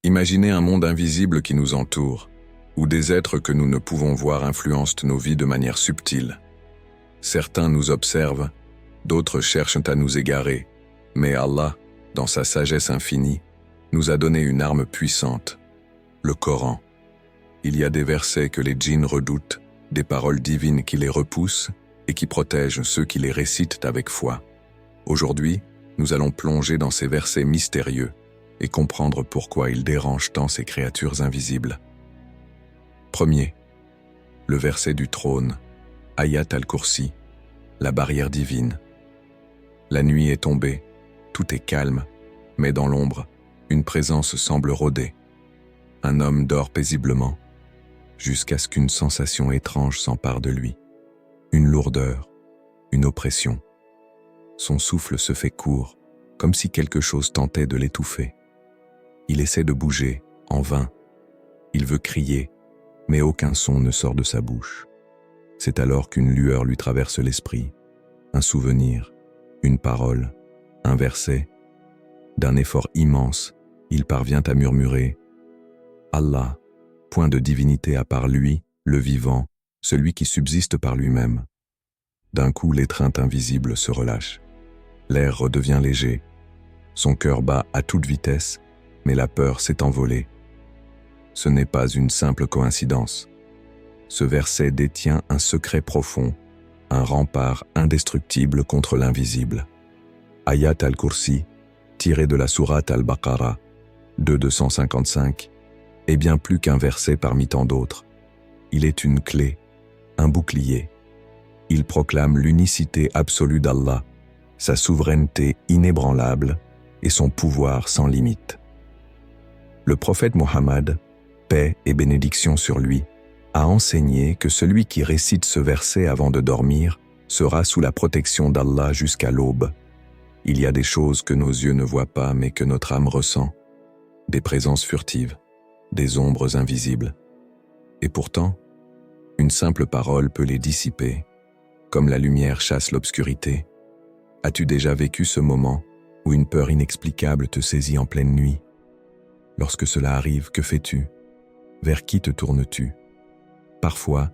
Imaginez un monde invisible qui nous entoure, où des êtres que nous ne pouvons voir influencent nos vies de manière subtile. Certains nous observent, d'autres cherchent à nous égarer, mais Allah, dans sa sagesse infinie, nous a donné une arme puissante, le Coran. Il y a des versets que les djinns redoutent, des paroles divines qui les repoussent et qui protègent ceux qui les récitent avec foi. Aujourd'hui, nous allons plonger dans ces versets mystérieux et comprendre pourquoi ils dérangent tant ces créatures invisibles. Premier, le verset du trône, Ayat al-Kursi, la barrière divine. La nuit est tombée, tout est calme, mais dans l'ombre, une présence semble rôder. Un homme dort paisiblement, jusqu'à ce qu'une sensation étrange s'empare de lui. Une lourdeur, une oppression. Son souffle se fait court, comme si quelque chose tentait de l'étouffer. Il essaie de bouger, en vain. Il veut crier, mais aucun son ne sort de sa bouche. C'est alors qu'une lueur lui traverse l'esprit, un souvenir, une parole, un verset. D'un effort immense, il parvient à murmurer « Allah, point de divinité à part lui, le vivant, celui qui subsiste par lui-même. » D'un coup, l'étreinte invisible se relâche. L'air redevient léger. Son cœur bat à toute vitesse, mais la peur s'est envolée. Ce n'est pas une simple coïncidence. Ce verset détient un secret profond, un rempart indestructible contre l'invisible. Ayat al-Kursi, tiré de la sourate al-Baqarah, 255, est bien plus qu'un verset parmi tant d'autres. Il est une clé, un bouclier. Il proclame l'unicité absolue d'Allah, sa souveraineté inébranlable et son pouvoir sans limite. Le prophète Mohammed, paix et bénédiction sur lui, a enseigné que celui qui récite ce verset avant de dormir sera sous la protection d'Allah jusqu'à l'aube. Il y a des choses que nos yeux ne voient pas mais que notre âme ressent, des présences furtives, des ombres invisibles. Et pourtant, une simple parole peut les dissiper, comme la lumière chasse l'obscurité. As-tu déjà vécu ce moment où une peur inexplicable te saisit en pleine nuit? Lorsque cela arrive, que fais-tu? Vers qui te tournes-tu? Parfois,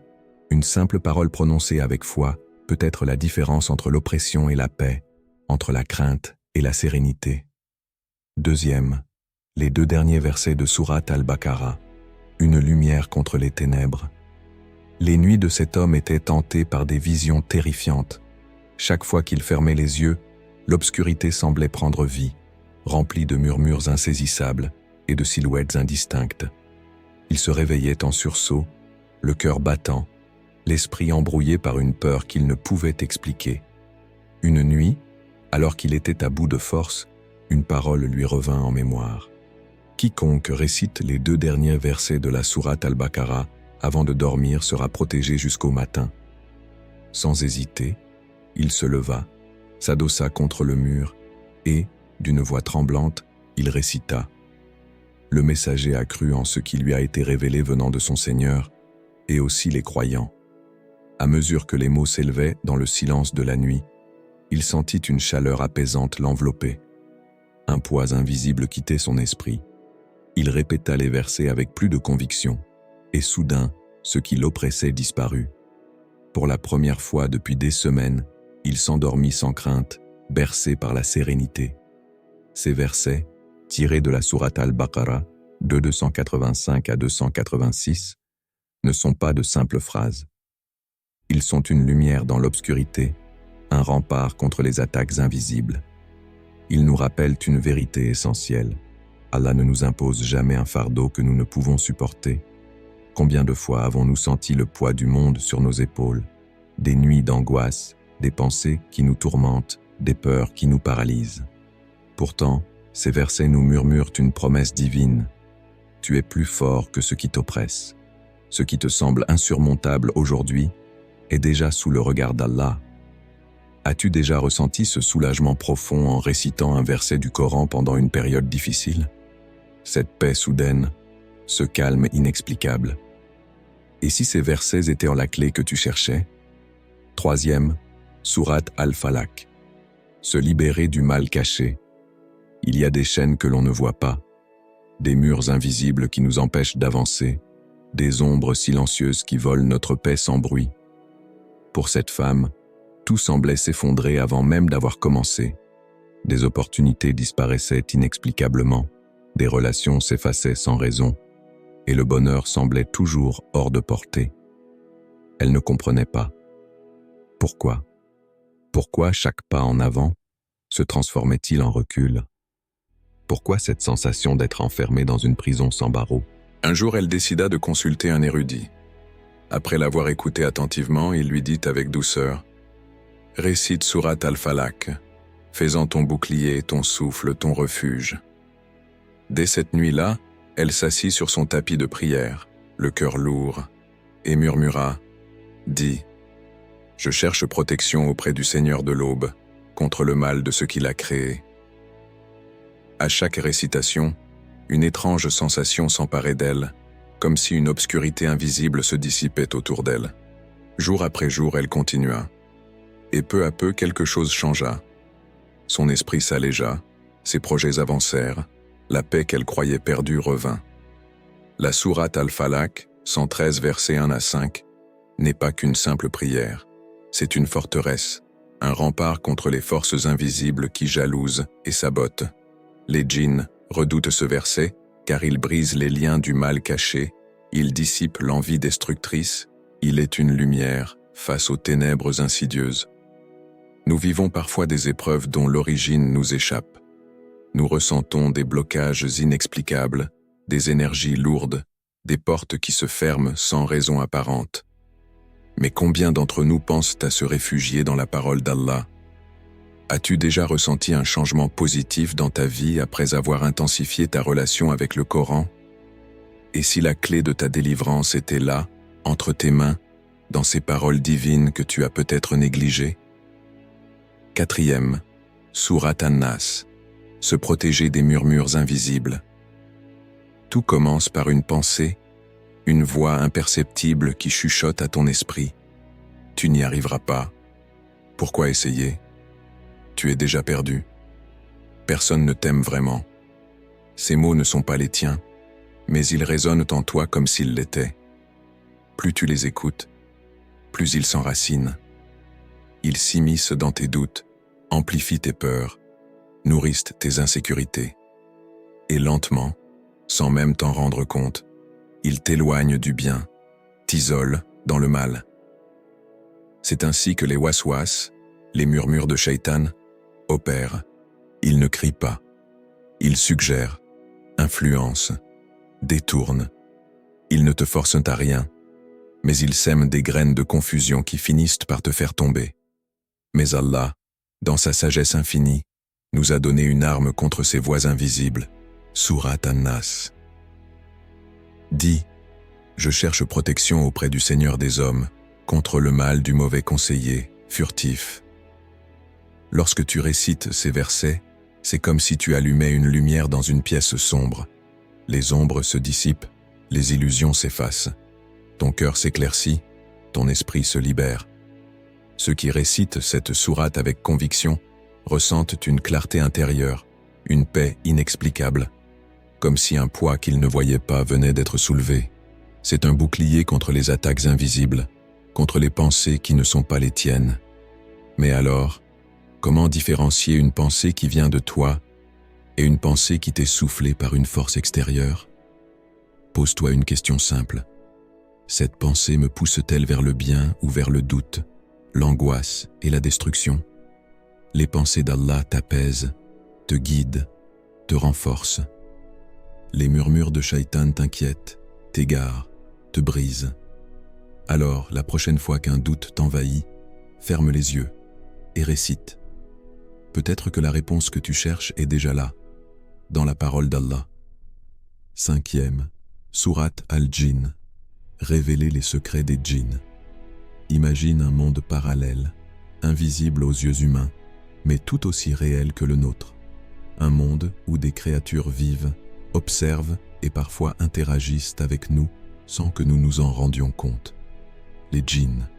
une simple parole prononcée avec foi peut être la différence entre l'oppression et la paix, entre la crainte et la sérénité. Deuxième, les 2 derniers versets de sourate al-Baqarah, une lumière contre les ténèbres. Les nuits de cet homme étaient hantées par des visions terrifiantes. Chaque fois qu'il fermait les yeux, l'obscurité semblait prendre vie, remplie de murmures insaisissables et de silhouettes indistinctes. Il se réveillait en sursaut, le cœur battant, l'esprit embrouillé par une peur qu'il ne pouvait expliquer. Une nuit, alors qu'il était à bout de force, une parole lui revint en mémoire. Quiconque récite les 2 derniers versets de la sourate al-Baqarah avant de dormir sera protégé jusqu'au matin. Sans hésiter, il se leva, s'adossa contre le mur et, d'une voix tremblante, il récita. Le messager a cru en ce qui lui a été révélé venant de son Seigneur, et aussi les croyants. À mesure que les mots s'élevaient dans le silence de la nuit, il sentit une chaleur apaisante l'envelopper. Un poids invisible quittait son esprit. Il répéta les versets avec plus de conviction, et soudain, ce qui l'oppressait disparut. Pour la première fois depuis des semaines, il s'endormit sans crainte, bercé par la sérénité. Ces versets, tirés de la sourate al-Baqarah, de 285 à 286, ne sont pas de simples phrases. Ils sont une lumière dans l'obscurité, un rempart contre les attaques invisibles. Ils nous rappellent une vérité essentielle. Allah ne nous impose jamais un fardeau que nous ne pouvons supporter. Combien de fois avons-nous senti le poids du monde sur nos épaules, des nuits d'angoisse, des pensées qui nous tourmentent, des peurs qui nous paralysent. Pourtant, ces versets nous murmurent une promesse divine. Tu es plus fort que ce qui t'oppresse. Ce qui te semble insurmontable aujourd'hui est déjà sous le regard d'Allah. As-tu déjà ressenti ce soulagement profond en récitant un verset du Coran pendant une période difficile? Cette paix soudaine, ce calme inexplicable. Et si ces versets étaient la clé que tu cherchais? Troisième, sourate al-Falaq. Se libérer du mal caché. Il y a des chaînes que l'on ne voit pas, des murs invisibles qui nous empêchent d'avancer, des ombres silencieuses qui volent notre paix sans bruit. Pour cette femme, tout semblait s'effondrer avant même d'avoir commencé. Des opportunités disparaissaient inexplicablement, des relations s'effaçaient sans raison, et le bonheur semblait toujours hors de portée. Elle ne comprenait pas. Pourquoi? Pourquoi chaque pas en avant se transformait-il en recul? Pourquoi cette sensation d'être enfermée dans une prison sans barreaux? Un jour, elle décida de consulter un érudit. Après l'avoir écouté attentivement, il lui dit avec douceur « Récite Surat al-Falaq, faisant ton bouclier, ton souffle, ton refuge. » Dès cette nuit-là, elle s'assit sur son tapis de prière, le cœur lourd, et murmura « Dis, je cherche protection auprès du Seigneur de l'aube, contre le mal de ce qu'il a créé. » À chaque récitation, une étrange sensation s'emparait d'elle, comme si une obscurité invisible se dissipait autour d'elle. Jour après jour, elle continua. Et peu à peu, quelque chose changea. Son esprit s'allégea, ses projets avancèrent, la paix qu'elle croyait perdue revint. La sourate al-Falaq, 113 versets 1 à 5, n'est pas qu'une simple prière. C'est une forteresse, un rempart contre les forces invisibles qui jalousent et sabotent. Les djinns redoutent ce verset, car il brise les liens du mal caché, il dissipe l'envie destructrice, il est une lumière face aux ténèbres insidieuses. Nous vivons parfois des épreuves dont l'origine nous échappe. Nous ressentons des blocages inexplicables, des énergies lourdes, des portes qui se ferment sans raison apparente. Mais combien d'entre nous pensent à se réfugier dans la parole d'Allah? As-tu déjà ressenti un changement positif dans ta vie après avoir intensifié ta relation avec le Coran? Et si la clé de ta délivrance était là, entre tes mains, dans ces paroles divines que tu as peut-être négligées? 4e, Surat An-Nas, se protéger des murmures invisibles. Tout commence par une pensée, une voix imperceptible qui chuchote à ton esprit. Tu n'y arriveras pas. Pourquoi essayer? Tu es déjà perdu. Personne ne t'aime vraiment. Ces mots ne sont pas les tiens, mais ils résonnent en toi comme s'ils l'étaient. Plus tu les écoutes, plus ils s'enracinent. Ils s'immiscent dans tes doutes, amplifient tes peurs, nourrissent tes insécurités. Et lentement, sans même t'en rendre compte, ils t'éloignent du bien, t'isolent dans le mal. C'est ainsi que les waswas, les murmures de Shaitan, opèrent. Ils ne crient pas. Ils suggèrent, influencent, détournent. Ils ne te forcent à rien, mais ils sèment des graines de confusion qui finissent par te faire tomber. Mais Allah, dans sa sagesse infinie, nous a donné une arme contre ces voix invisibles, Surat An-Nas. Dis, je cherche protection auprès du Seigneur des hommes, contre le mal du mauvais conseiller, furtif. Lorsque tu récites ces versets, c'est comme si tu allumais une lumière dans une pièce sombre. Les ombres se dissipent, les illusions s'effacent. Ton cœur s'éclaircit, ton esprit se libère. Ceux qui récitent cette sourate avec conviction ressentent une clarté intérieure, une paix inexplicable, comme si un poids qu'ils ne voyaient pas venait d'être soulevé. C'est un bouclier contre les attaques invisibles, contre les pensées qui ne sont pas les tiennes. Mais alors, comment différencier une pensée qui vient de toi et une pensée qui t'est soufflée par une force extérieure? Pose-toi une question simple. Cette pensée me pousse-t-elle vers le bien ou vers le doute, l'angoisse et la destruction? Les pensées d'Allah t'apaisent, te guident, te renforcent. Les murmures de Shaitan t'inquiètent, t'égarent, te brisent. Alors, la prochaine fois qu'un doute t'envahit, ferme les yeux et récite. Peut-être que la réponse que tu cherches est déjà là, dans la parole d'Allah. 5e, Sourate Al-Jinn, révéler les secrets des djinns. Imagine un monde parallèle, invisible aux yeux humains, mais tout aussi réel que le nôtre. Un monde où des créatures vivent, observent et parfois interagissent avec nous sans que nous nous en rendions compte. Les djinns.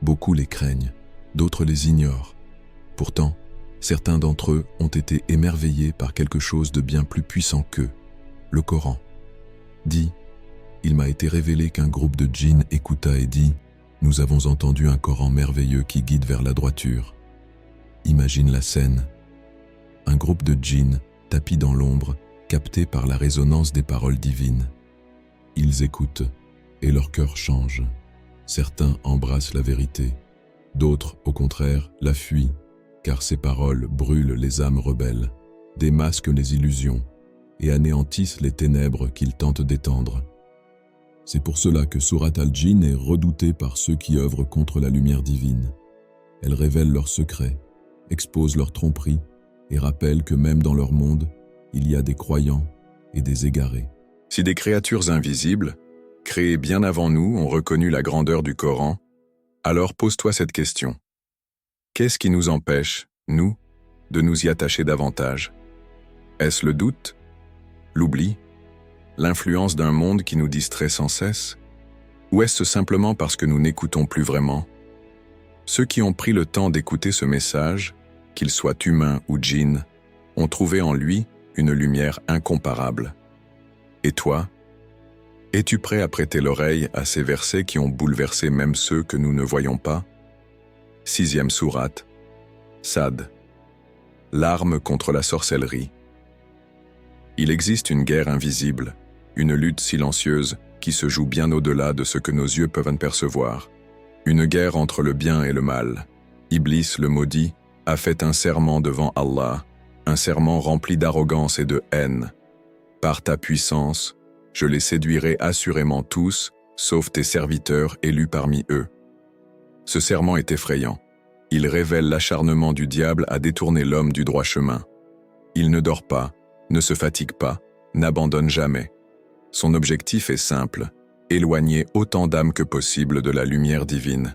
Beaucoup les craignent, d'autres les ignorent. Pourtant, certains d'entre eux ont été émerveillés par quelque chose de bien plus puissant qu'eux, le Coran. Dit, il m'a été révélé qu'un groupe de djinns écouta et dit, nous avons entendu un Coran merveilleux qui guide vers la droiture. Imagine la scène. Un groupe de djinns, tapis dans l'ombre, captés par la résonance des paroles divines. Ils écoutent, et leur cœur change. Certains embrassent la vérité, d'autres, au contraire, la fuient, car ces paroles brûlent les âmes rebelles, démasquent les illusions et anéantissent les ténèbres qu'ils tentent d'étendre. C'est pour cela que Sourate Al-Djinn est redoutée par ceux qui œuvrent contre la lumière divine. Elle révèle leurs secrets, expose leurs tromperies et rappelle que même dans leur monde, il y a des croyants et des égarés. Si des créatures invisibles, créées bien avant nous, ont reconnu la grandeur du Coran, alors pose-toi cette question. Qu'est-ce qui nous empêche, nous, de nous y attacher davantage? Est-ce le doute? L'oubli? L'influence d'un monde qui nous distrait sans cesse? Ou est-ce simplement parce que nous n'écoutons plus vraiment? Ceux qui ont pris le temps d'écouter ce message, qu'ils soient humains ou djinns, ont trouvé en lui une lumière incomparable. Et toi? Es-tu prêt à prêter l'oreille à ces versets qui ont bouleversé même ceux que nous ne voyons pas? 6e sourate, Sad. L'arme contre la sorcellerie. Il existe une guerre invisible, une lutte silencieuse qui se joue bien au-delà de ce que nos yeux peuvent percevoir. Une guerre entre le bien et le mal. Iblis, le maudit, a fait un serment devant Allah, un serment rempli d'arrogance et de haine. Par ta puissance, je les séduirai assurément tous, sauf tes serviteurs élus parmi eux. Ce serment est effrayant. Il révèle l'acharnement du diable à détourner l'homme du droit chemin. Il ne dort pas, ne se fatigue pas, n'abandonne jamais. Son objectif est simple, éloigner autant d'âmes que possible de la lumière divine.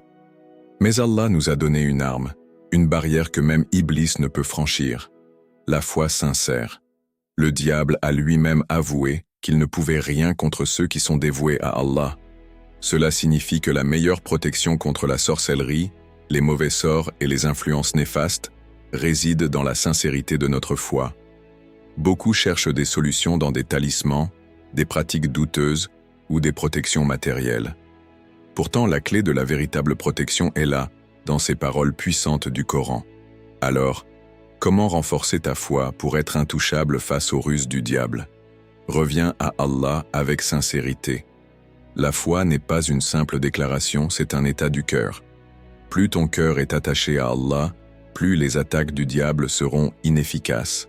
Mais Allah nous a donné une arme, une barrière que même Iblis ne peut franchir. La foi sincère. Le diable a lui-même avoué qu'il ne pouvait rien contre ceux qui sont dévoués à Allah. Cela signifie que la meilleure protection contre la sorcellerie, les mauvais sorts et les influences néfastes réside dans la sincérité de notre foi. Beaucoup cherchent des solutions dans des talismans, des pratiques douteuses ou des protections matérielles. Pourtant, la clé de la véritable protection est là, dans ces paroles puissantes du Coran. Alors, comment renforcer ta foi pour être intouchable face aux ruses du diable? Reviens à Allah avec sincérité. La foi n'est pas une simple déclaration, c'est un état du cœur. Plus ton cœur est attaché à Allah, plus les attaques du diable seront inefficaces.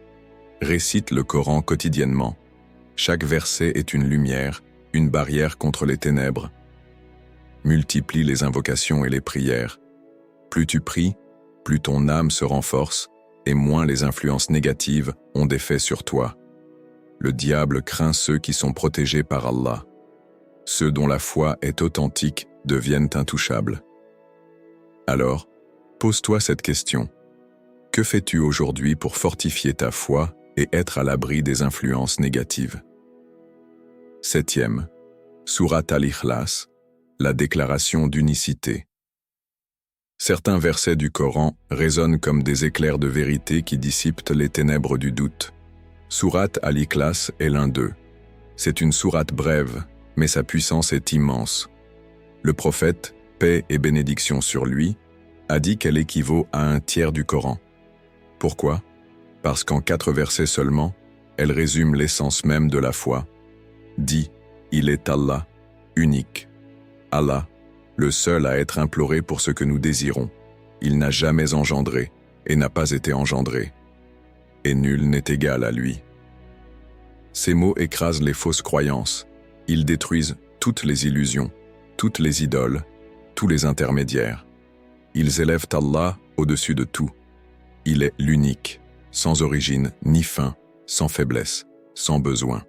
Récite le Coran quotidiennement. Chaque verset est une lumière, une barrière contre les ténèbres. Multiplie les invocations et les prières. Plus tu pries, plus ton âme se renforce et moins les influences négatives ont d'effet sur toi. Le diable craint ceux qui sont protégés par Allah. Ceux dont la foi est authentique deviennent intouchables. Alors, pose-toi cette question. Que fais-tu aujourd'hui pour fortifier ta foi et être à l'abri des influences négatives? 7e, Sourate Al-Ikhlas, la déclaration d'unicité. Certains versets du Coran résonnent comme des éclairs de vérité qui dissipent les ténèbres du doute. Sourate Al-Ikhlas est l'un d'eux. C'est une sourate brève, mais sa puissance est immense. Le prophète, paix et bénédiction sur lui, a dit qu'elle équivaut à un tiers du Coran. Pourquoi? Parce qu'en 4 versets seulement, elle résume l'essence même de la foi. Dit, il est Allah, unique. Allah, le seul à être imploré pour ce que nous désirons. Il n'a jamais engendré et n'a pas été engendré. Et nul n'est égal à lui. Ces mots écrasent les fausses croyances. Ils détruisent toutes les illusions, toutes les idoles, tous les intermédiaires. Ils élèvent Allah au-dessus de tout. Il est l'unique, sans origine ni fin, sans faiblesse, sans besoin.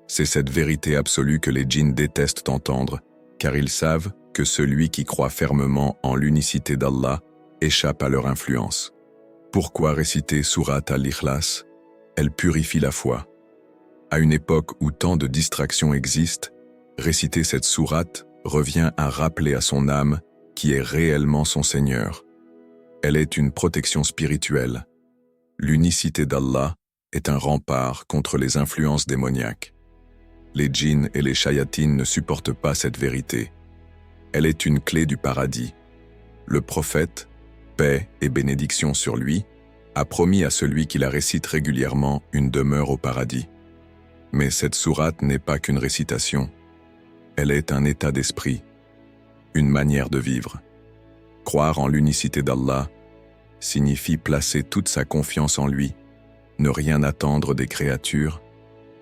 C'est cette vérité absolue que les djinns détestent entendre, car ils savent que celui qui croit fermement en l'unicité d'Allah échappe à leur influence. Pourquoi réciter Sourate Al-Ikhlas? Elle purifie la foi. À une époque où tant de distractions existent, réciter cette sourate revient à rappeler à son âme qui est réellement son Seigneur. Elle est une protection spirituelle. L'unicité d'Allah est un rempart contre les influences démoniaques. Les djinns et les shayatines ne supportent pas cette vérité. Elle est une clé du paradis. Le prophète, paix et bénédiction sur lui, a promis à celui qui la récite régulièrement une demeure au paradis. Mais cette sourate n'est pas qu'une récitation. Elle est un état d'esprit, une manière de vivre. Croire en l'unicité d'Allah signifie placer toute sa confiance en lui, ne rien attendre des créatures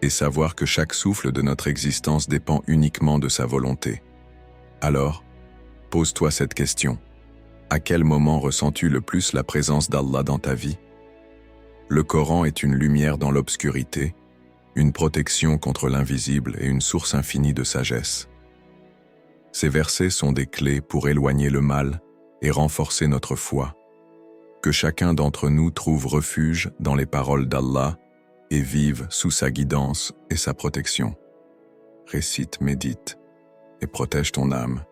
et savoir que chaque souffle de notre existence dépend uniquement de sa volonté. Alors, pose-toi cette question. À quel moment ressens-tu le plus la présence d'Allah dans ta vie? Le Coran est une lumière dans l'obscurité, une protection contre l'invisible et une source infinie de sagesse. Ces versets sont des clés pour éloigner le mal et renforcer notre foi. Que chacun d'entre nous trouve refuge dans les paroles d'Allah et vive sous sa guidance et sa protection. Récite, médite et protège ton âme.